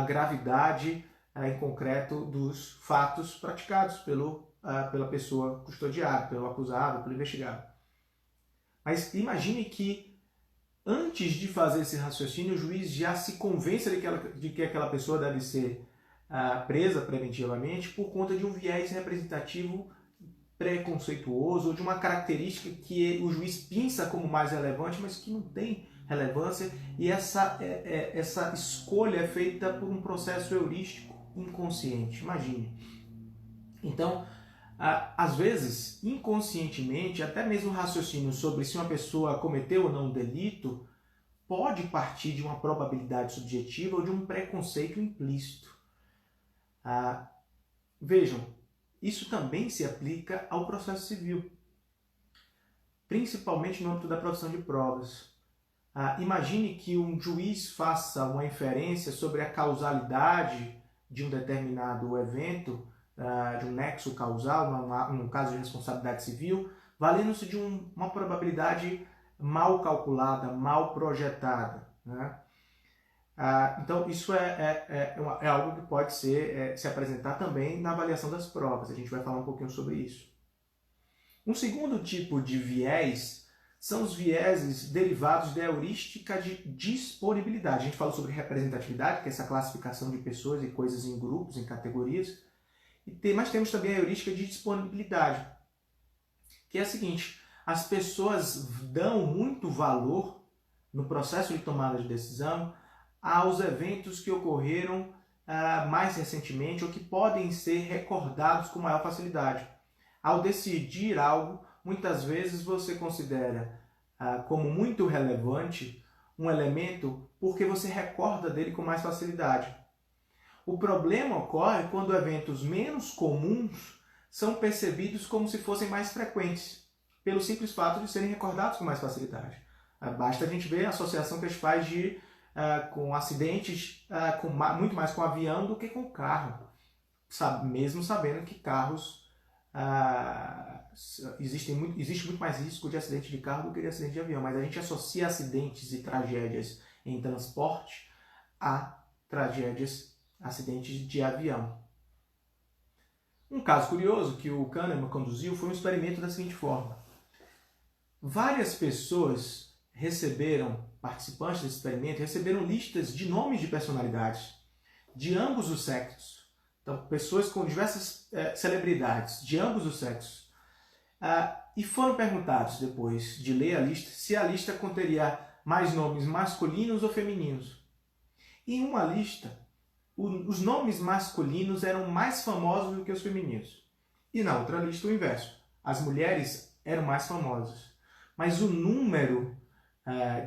gravidade em concreto dos fatos praticados pela pessoa custodiada, pelo acusado, pelo investigado. Mas imagine que antes de fazer esse raciocínio, o juiz já se convença de que aquela pessoa deve ser presa preventivamente por conta de um viés representativo preconceituoso ou de uma característica que o juiz pensa como mais relevante, mas que não tem relevância, e essa escolha é feita por um processo heurístico inconsciente. Imagine. Então, às vezes, inconscientemente, até mesmo o raciocínio sobre se uma pessoa cometeu ou não um delito pode partir de uma probabilidade subjetiva ou de um preconceito implícito. Vejam, isso também se aplica ao processo civil, principalmente no âmbito da produção de provas. Imagine que um juiz faça uma inferência sobre a causalidade de um determinado evento, de um nexo causal, num caso de responsabilidade civil, valendo-se de uma probabilidade mal calculada, mal projetada, né? Então, isso é algo que pode se apresentar também na avaliação das provas. A gente vai falar um pouquinho sobre isso. Um segundo tipo de viés são os vieses derivados da heurística de disponibilidade. A gente falou sobre representatividade, que é essa classificação de pessoas e coisas em grupos, em categorias. Mas temos também a heurística de disponibilidade, que é a seguinte: as pessoas dão muito valor no processo de tomada de decisão aos eventos que ocorreram mais recentemente ou que podem ser recordados com maior facilidade. Ao decidir algo, muitas vezes você considera como muito relevante um elemento porque você recorda dele com mais facilidade. O problema ocorre quando eventos menos comuns são percebidos como se fossem mais frequentes, pelo simples fato de serem recordados com mais facilidade. Basta a gente ver a associação que a gente faz com acidentes muito mais com avião do que com carro, mesmo sabendo que carros existe muito mais risco de acidente de carro do que de acidente de avião, mas a gente associa acidentes e tragédias em transporte a acidentes de avião. Um caso curioso que o Kahneman conduziu foi um experimento da seguinte forma. Várias pessoas participantes desse experimento, receberam listas de nomes de personalidades de ambos os sexos. Então, pessoas com diversas celebridades de ambos os sexos. E foram perguntados, depois de ler a lista, se a lista conteria mais nomes masculinos ou femininos. Em uma lista, os nomes masculinos eram mais famosos do que os femininos. E na outra lista, o inverso. As mulheres eram mais famosas. Mas o número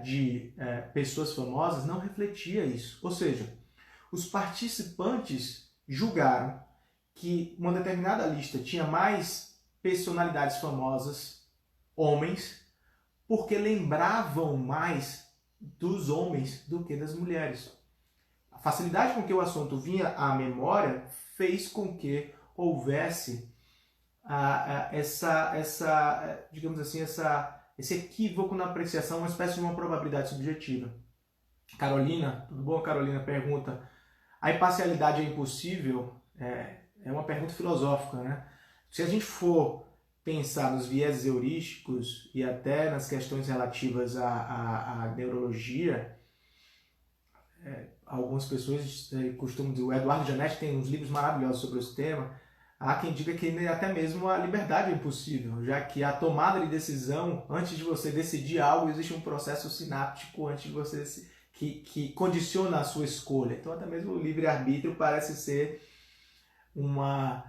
de pessoas famosas não refletia isso. Ou seja, os participantes julgaram que uma determinada lista tinha mais personalidades famosas, homens, porque lembravam mais dos homens do que das mulheres. A facilidade com que o assunto vinha à memória fez com que houvesse esse equívoco na apreciação, uma espécie de uma probabilidade subjetiva. Carolina, tudo bom? Carolina pergunta, a imparcialidade é impossível? É uma pergunta filosófica, né? Se a gente for pensar nos vieses heurísticos e até nas questões relativas à neurologia, algumas pessoas costumam dizer, o Eduardo Janetti tem uns livros maravilhosos sobre esse tema, há quem diga que até mesmo a liberdade é impossível, já que a tomada de decisão, antes de você decidir algo, existe um processo sináptico antes de você que condiciona a sua escolha. Então até mesmo o livre-arbítrio parece ser uma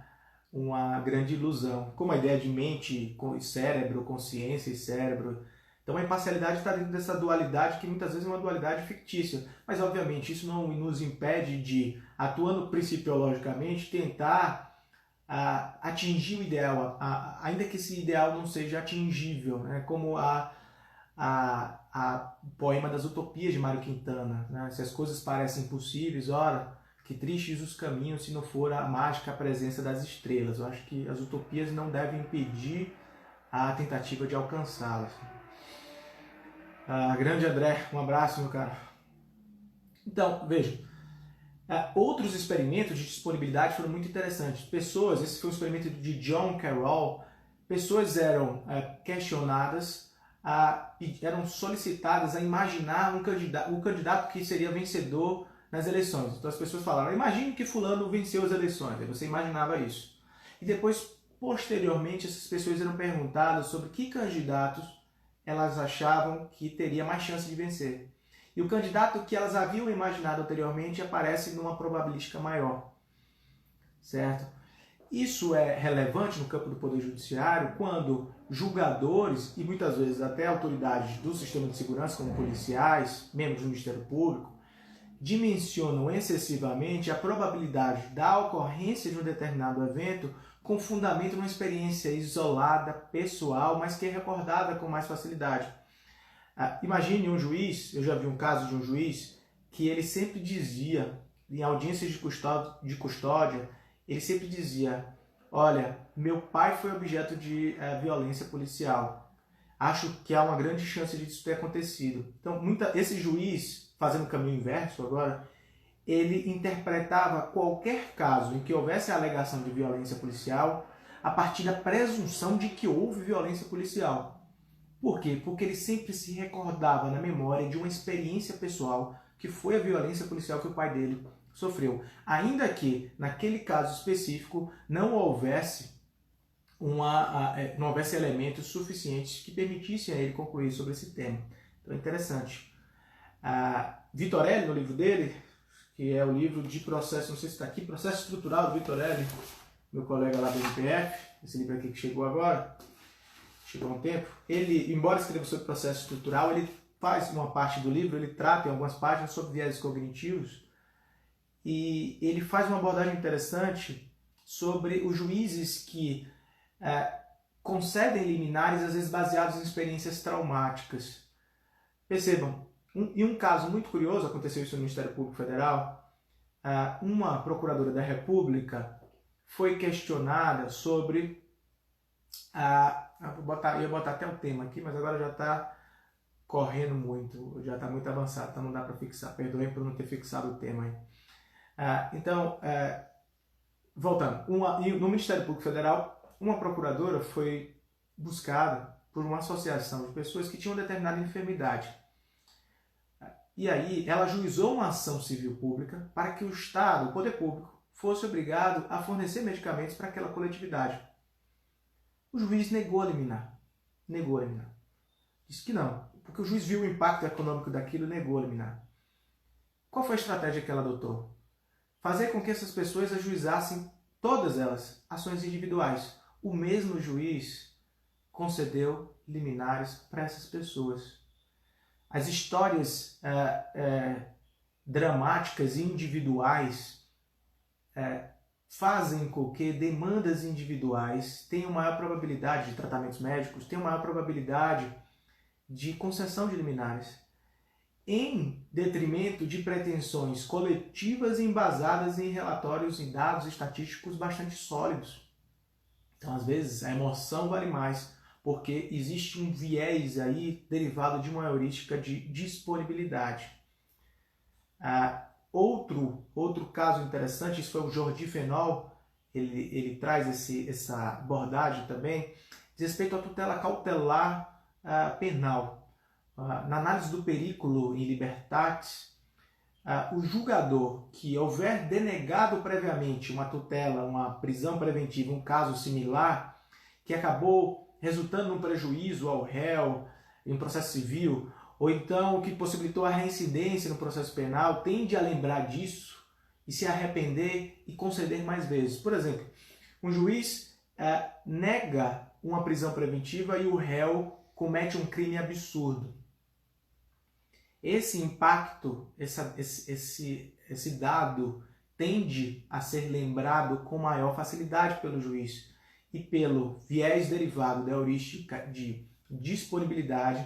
grande ilusão. Como a ideia de mente e cérebro, consciência e cérebro. Então a imparcialidade está dentro dessa dualidade que muitas vezes é uma dualidade fictícia. Mas obviamente isso não nos impede de, atuando principiologicamente, tentar atingir o ideal, ainda que esse ideal não seja atingível, né? Como o poema das utopias de Mário Quintana, né? Se as coisas parecem impossíveis, ora, que tristes os caminhos se não for a mágica presença das estrelas. Eu acho que as utopias não devem impedir a tentativa de alcançá-las. Grande André, um abraço, meu cara. Então, veja, outros experimentos de disponibilidade foram muito interessantes. Esse foi um experimento de John Carroll, pessoas eram questionadas, eram solicitadas a imaginar o candidato que seria vencedor nas eleições. Então as pessoas falaram, imagine que fulano venceu as eleições. Aí você imaginava isso. E depois, posteriormente, essas pessoas eram perguntadas sobre que candidatos elas achavam que teria mais chance de vencer. E o candidato que elas haviam imaginado anteriormente aparece numa probabilística maior. Certo? Isso é relevante no campo do Poder Judiciário quando julgadores e muitas vezes até autoridades do sistema de segurança, como policiais, membros do Ministério Público, dimensionam excessivamente a probabilidade da ocorrência de um determinado evento com fundamento numa experiência isolada, pessoal, mas que é recordada com mais facilidade. Imagine um juiz, eu já vi um caso de um juiz, que ele sempre dizia, em audiências de custódia, ele sempre dizia, olha, meu pai foi objeto de violência policial. Acho que há uma grande chance de isso ter acontecido. Então, esse juiz, fazendo o caminho inverso agora, ele interpretava qualquer caso em que houvesse a alegação de violência policial a partir da presunção de que houve violência policial. Por quê? Porque ele sempre se recordava na memória de uma experiência pessoal que foi a violência policial que o pai dele sofreu. Ainda que, naquele caso específico, não houvesse elementos suficientes que permitissem a ele concluir sobre esse tema. Então é interessante. Vitorelli, no livro dele, que é o livro de processo, não sei se está aqui, Processo Estrutural do Vitorelli, meu colega lá do MPF, esse livro aqui que chegou agora, chegou há um tempo. Ele, embora escreva sobre processo estrutural, ele faz uma parte do livro, ele trata em algumas páginas sobre viéses cognitivos, e ele faz uma abordagem interessante sobre os juízes que concedem liminares, às vezes baseados em experiências traumáticas. Percebam, em um caso muito curioso, aconteceu isso no Ministério Público Federal, uma procuradora da República foi questionada sobre... eu ia botar até o tema aqui, mas agora já está correndo muito, já está muito avançado, então não dá para fixar. Perdoem por não ter fixado o tema aí. Voltando, no Ministério Público Federal, uma procuradora foi buscada por uma associação de pessoas que tinham determinada enfermidade. E aí ela ajuizou uma ação civil pública para que o Estado, o poder público, fosse obrigado a fornecer medicamentos para aquela coletividade. O juiz negou a liminar. Disse que não, porque o juiz viu o impacto econômico daquilo e negou a liminar. Qual foi a estratégia que ela adotou? Fazer com que essas pessoas ajuizassem, todas elas, ações individuais. O mesmo juiz concedeu liminares para essas pessoas. As histórias dramáticas e individuais fazem com que demandas individuais tenham maior probabilidade de tratamentos médicos, tenham maior probabilidade de concessão de liminares, em detrimento de pretensões coletivas embasadas em relatórios e dados estatísticos bastante sólidos. Então, às vezes, a emoção vale mais, porque existe um viés aí derivado de uma heurística de disponibilidade. Outro caso interessante, isso foi o Jordi Fenol, ele traz essa abordagem também, diz respeito à tutela cautelar penal. Na análise do periculo in libertatis, o julgador que houver denegado previamente uma tutela, uma prisão preventiva, um caso similar, que acabou resultando num prejuízo ao réu em um processo civil, ou então que possibilitou a reincidência no processo penal, tende a lembrar disso e se arrepender e conceder mais vezes. Por exemplo, um juiz nega uma prisão preventiva e o réu comete um crime absurdo. Esse impacto, esse dado tende a ser lembrado com maior facilidade pelo juiz e pelo viés derivado da heurística de disponibilidade,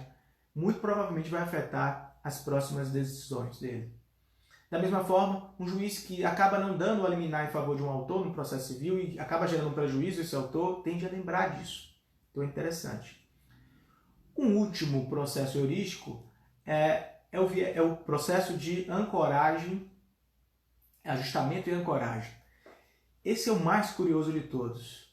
muito provavelmente vai afetar as próximas decisões dele. Da mesma forma, um juiz que acaba não dando a liminar em favor de um autor no processo civil e acaba gerando um prejuízo a esse autor, tende a lembrar disso. Então é interessante. Um último processo heurístico é o processo de ancoragem, ajustamento e ancoragem. Esse é o mais curioso de todos.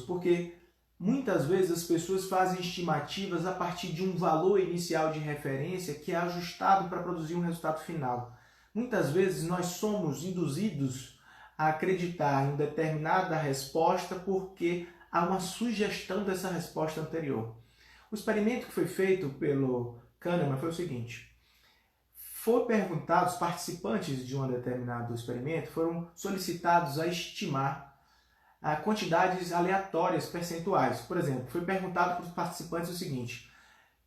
Porque muitas vezes as pessoas fazem estimativas a partir de um valor inicial de referência que é ajustado para produzir um resultado final. Muitas vezes nós somos induzidos a acreditar em determinada resposta porque há uma sugestão dessa resposta anterior. O experimento que foi feito pelo Kahneman foi o seguinte: foi perguntado, os participantes de um determinado experimento foram solicitados a estimar quantidades aleatórias percentuais. Por exemplo, foi perguntado para os participantes o seguinte: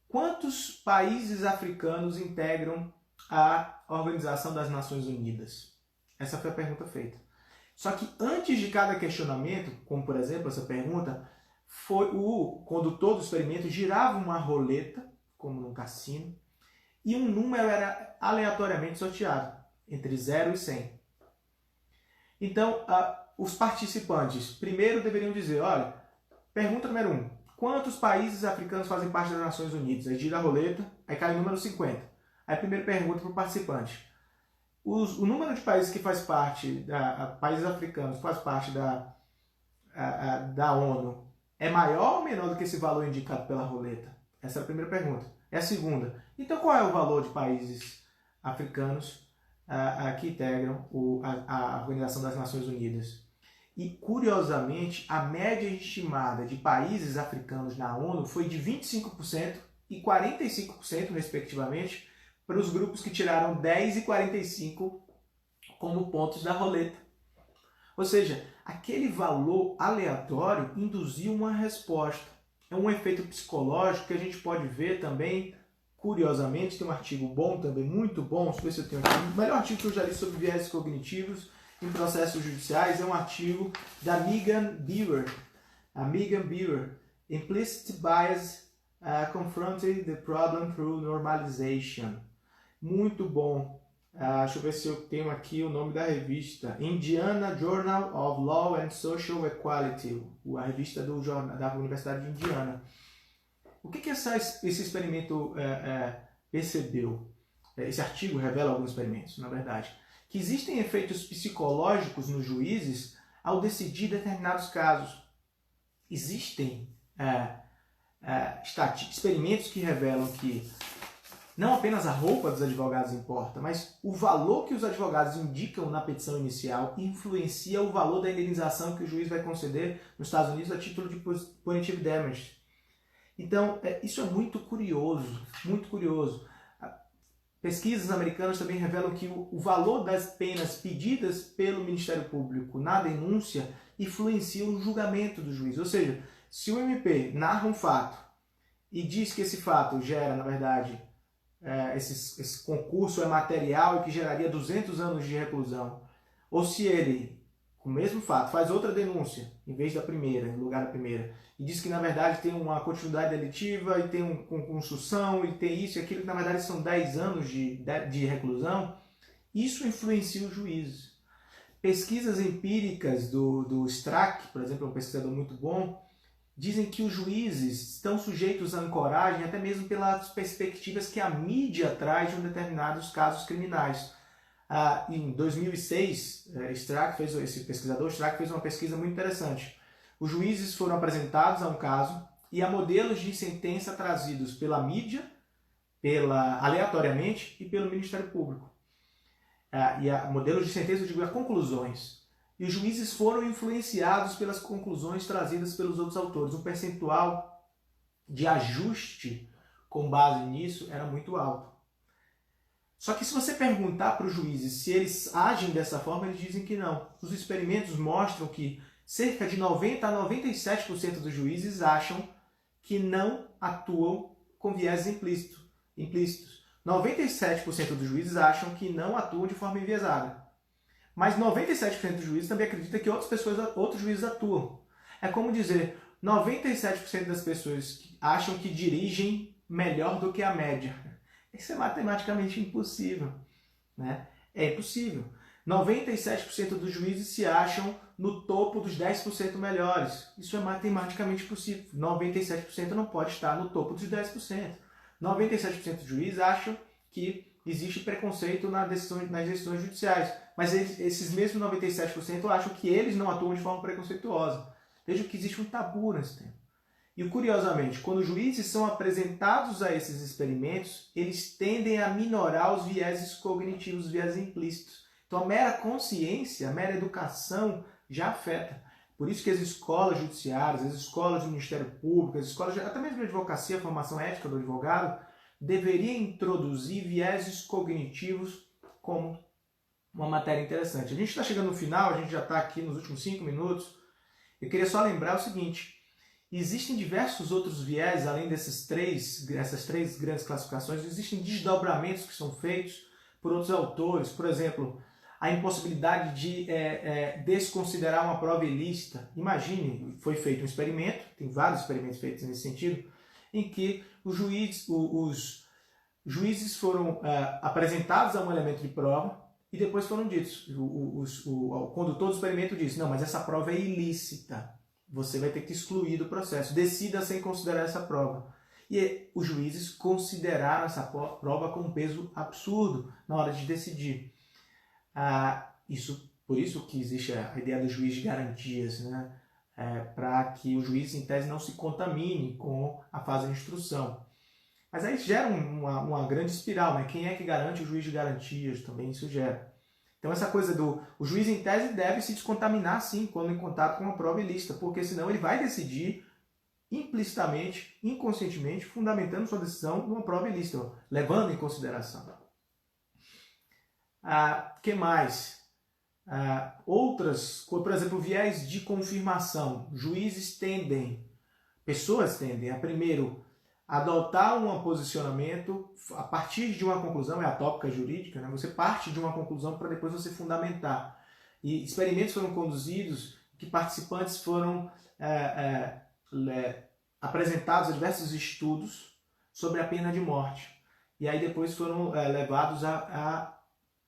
quantos países africanos integram a Organização das Nações Unidas? Essa foi a pergunta feita. Só que antes de cada questionamento, como por exemplo essa pergunta, o condutor do experimento girava uma roleta, como num cassino, e um número era aleatoriamente sorteado, entre 0 e 100. Então, os participantes primeiro deveriam dizer, olha, pergunta número 1, quantos países africanos fazem parte das Nações Unidas? Aí gira a roleta, aí cai o número 50. Aí primeiro pergunta para o participante, o número de países que faz parte, países africanos que faz parte da ONU, é maior ou menor do que esse valor indicado pela roleta? Essa é a primeira pergunta. É a segunda. Então, qual é o valor de países africanos que integram a Organização das Nações Unidas? E, curiosamente, a média estimada de países africanos na ONU foi de 25% e 45%, respectivamente, para os grupos que tiraram 10 e 45 como pontos da roleta. Ou seja, aquele valor aleatório induziu uma resposta. É um efeito psicológico que a gente pode ver também, curiosamente, tem um artigo bom também, muito bom, deixa eu ver se eu tenho aqui, o melhor artigo que eu já li sobre viéses cognitivos em processos judiciais é um artigo da Megan Beaver, Implicit Bias Confronting the Problem Through Normalization. Muito bom. Deixa eu ver se eu tenho aqui o nome da revista. Indiana Journal of Law and Social Equality, a revista da Universidade de Indiana. O que esse experimento percebeu? Esse artigo revela alguns experimentos, na verdade. Que existem efeitos psicológicos nos juízes ao decidir determinados casos. Existem experimentos que revelam que não apenas a roupa dos advogados importa, mas o valor que os advogados indicam na petição inicial influencia o valor da indenização que o juiz vai conceder nos Estados Unidos a título de punitive damage. Então, isso é muito curioso, muito curioso. Pesquisas americanas também revelam que o valor das penas pedidas pelo Ministério Público na denúncia influencia o julgamento do juiz. Ou seja, se o MP narra um fato e diz que esse fato gera, na verdade, esse concurso é material e que geraria 200 anos de reclusão, ou se ele, com o mesmo fato, faz outra denúncia, em vez da primeira, em lugar da primeira, e diz que, na verdade, tem uma continuidade delitiva, e tem uma construção, e tem isso e aquilo, que, na verdade, são 10 anos de reclusão, isso influencia os juízes. Pesquisas empíricas do Strack, por exemplo, é um pesquisador muito bom, dizem que os juízes estão sujeitos à ancoragem até mesmo pelas perspectivas que a mídia traz de determinados casos criminais. Em 2006, esse pesquisador Strack fez uma pesquisa muito interessante. Os juízes foram apresentados a um caso e a modelos de sentença trazidos pela mídia, aleatoriamente, e pelo Ministério Público. E a modelos de sentença, eu digo, a conclusões. E os juízes foram influenciados pelas conclusões trazidas pelos outros autores. O percentual de ajuste com base nisso era muito alto. Só que se você perguntar para os juízes se eles agem dessa forma, eles dizem que não. Os experimentos mostram que cerca de 90% a 97% dos juízes acham que não atuam com viés implícitos. 97% dos juízes acham que não atuam de forma enviesada. Mas 97% dos juízes também acreditam que outros juízes atuam. É como dizer, 97% das pessoas acham que dirigem melhor do que a média. Isso é matematicamente impossível, né? É impossível. 97% dos juízes se acham no topo dos 10% melhores. Isso é matematicamente possível. 97% não pode estar no topo dos 10%. 97% dos juízes acham que existe preconceito nas decisões judiciais. Mas esses mesmos 97% acham que eles não atuam de forma preconceituosa. Veja que existe um tabu nesse tema. E, curiosamente, quando os juízes são apresentados a esses experimentos, eles tendem a minorar os vieses cognitivos, os vieses implícitos. Então, a mera consciência, a mera educação já afeta. Por isso que as escolas judiciárias, as escolas do Ministério Público, as escolas, até mesmo de advocacia, a formação ética do advogado, deveriam introduzir vieses cognitivos como uma matéria interessante. A gente está chegando no final, a gente já está aqui nos últimos 5 minutos. Eu queria só lembrar o seguinte: existem diversos outros viés, além dessas três grandes classificações, existem desdobramentos que são feitos por outros autores. Por exemplo, a impossibilidade de desconsiderar uma prova ilícita. Imagine, foi feito um experimento, tem vários experimentos feitos nesse sentido, em que os juízes foram apresentados a um elemento de prova e depois foram ditos. O condutor do experimento disse: não, mas essa prova é ilícita. Você vai ter que excluir do processo. Decida sem considerar essa prova. E os juízes consideraram essa prova com um peso absurdo na hora de decidir. Por isso que existe a ideia do juiz de garantias, né? Para que o juiz, em tese, não se contamine com a fase de instrução. Mas aí gera uma grande espiral, né? Quem é que garante o juiz de garantias? Também isso gera. Então essa coisa o juiz, em tese, deve se descontaminar, sim, quando em contato com uma prova ilícita, porque senão ele vai decidir implicitamente, inconscientemente, fundamentando sua decisão numa prova ilícita, levando em consideração. Que mais? Outras, por exemplo, viés de confirmação. Pessoas tendem a primeiro adotar um posicionamento a partir de uma conclusão, é a tópica jurídica, né? Você parte de uma conclusão para depois você fundamentar. E experimentos foram conduzidos que participantes foram apresentados a diversos estudos sobre a pena de morte. E aí depois foram levados a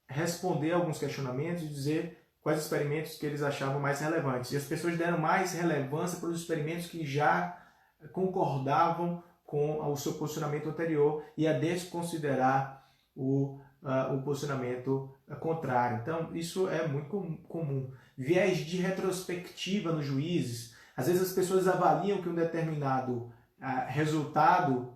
responder alguns questionamentos e dizer quais experimentos que eles achavam mais relevantes. E as pessoas deram mais relevância para os experimentos que já concordavam com o seu posicionamento anterior e a desconsiderar o posicionamento contrário. Então, isso é muito comum. Viés de retrospectiva nos juízes. Às vezes as pessoas avaliam que um determinado resultado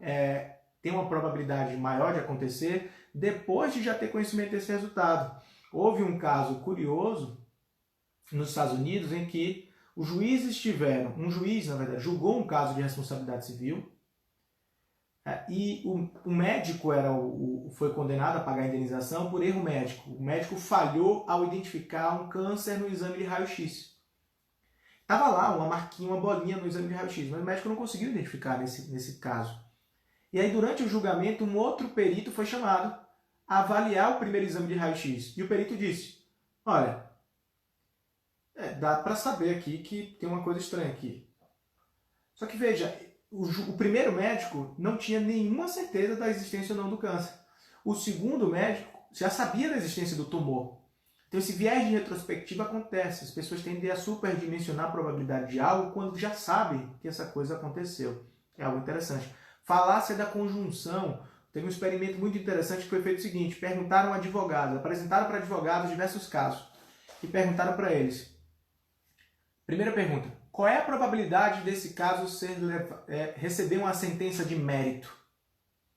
tem uma probabilidade maior de acontecer depois de já ter conhecimento desse resultado. Houve um caso curioso nos Estados Unidos em que um juiz, na verdade, julgou um caso de responsabilidade civil e o médico foi condenado a pagar a indenização por erro médico. O médico falhou ao identificar um câncer no exame de raio-x. Estava lá uma marquinha, uma bolinha no exame de raio-x, mas o médico não conseguiu identificar nesse caso. E aí, durante o julgamento, um outro perito foi chamado a avaliar o primeiro exame de raio-x. E o perito disse, olha, dá para saber aqui que tem uma coisa estranha aqui. Só que veja, o primeiro médico não tinha nenhuma certeza da existência ou não do câncer. O segundo médico já sabia da existência do tumor. Então esse viés de retrospectiva acontece. As pessoas tendem a superdimensionar a probabilidade de algo quando já sabem que essa coisa aconteceu. É algo interessante. Falácia da conjunção. Teve um experimento muito interessante que foi feito o seguinte. Perguntaram a advogados, apresentaram para advogados diversos casos. E perguntaram para eles. Primeira pergunta. Qual é a probabilidade desse caso receber uma sentença de mérito?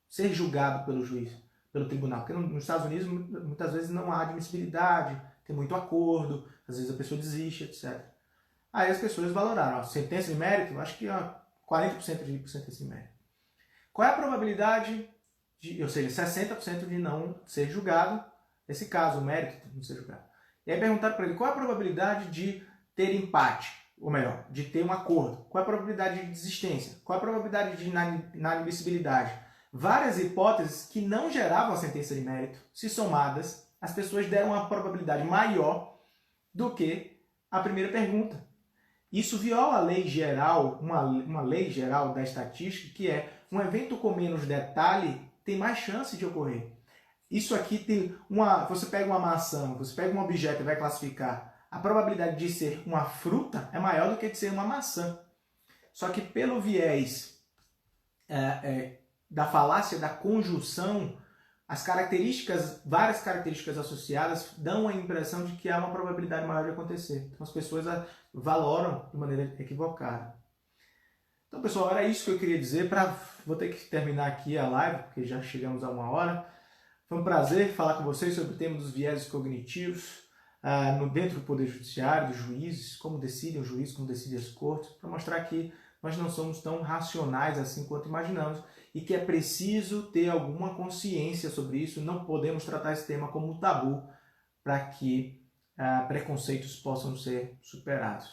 Ser julgado pelo juiz, pelo tribunal? Porque nos Estados Unidos muitas vezes não há admissibilidade, tem muito acordo, às vezes a pessoa desiste, etc. Aí as pessoas valoraram. Sentença de mérito, acho que 40% de sentença de mérito. Qual é a probabilidade, ou seja, 60% de não ser julgado, nesse caso, o mérito de não ser julgado. E aí perguntaram para ele qual é a probabilidade de ter empate, ou melhor, de ter um acordo. Qual é a probabilidade de desistência? Qual é a probabilidade de inadmissibilidade? Várias hipóteses que não geravam a sentença de mérito, se somadas, as pessoas deram uma probabilidade maior do que a primeira pergunta. Isso viola a lei geral, uma lei geral da estatística, que é um evento com menos detalhe tem mais chance de ocorrer. Isso aqui tem você pega uma maçã, você pega um objeto e vai classificar. A probabilidade de ser uma fruta é maior do que de ser uma maçã. Só que pelo viés da falácia da conjunção, várias características associadas dão a impressão de que há uma probabilidade maior de acontecer. Então as pessoas valoram de maneira equivocada. Então, pessoal, era isso que eu queria dizer. Vou ter que terminar aqui a live, porque já chegamos a 1 hora. Foi um prazer falar com vocês sobre o tema dos vieses cognitivos dentro do Poder Judiciário, dos juízes, como decidem os juízes, como decidem as cortes, para mostrar que nós não somos tão racionais assim quanto imaginamos e que é preciso ter alguma consciência sobre isso. Não podemos tratar esse tema como um tabu para que preconceitos possam ser superados.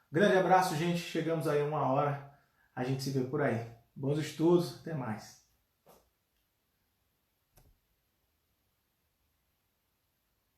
Grande abraço, gente. Chegamos aí a 1 hora. A gente se vê por aí. Bons estudos. Até mais.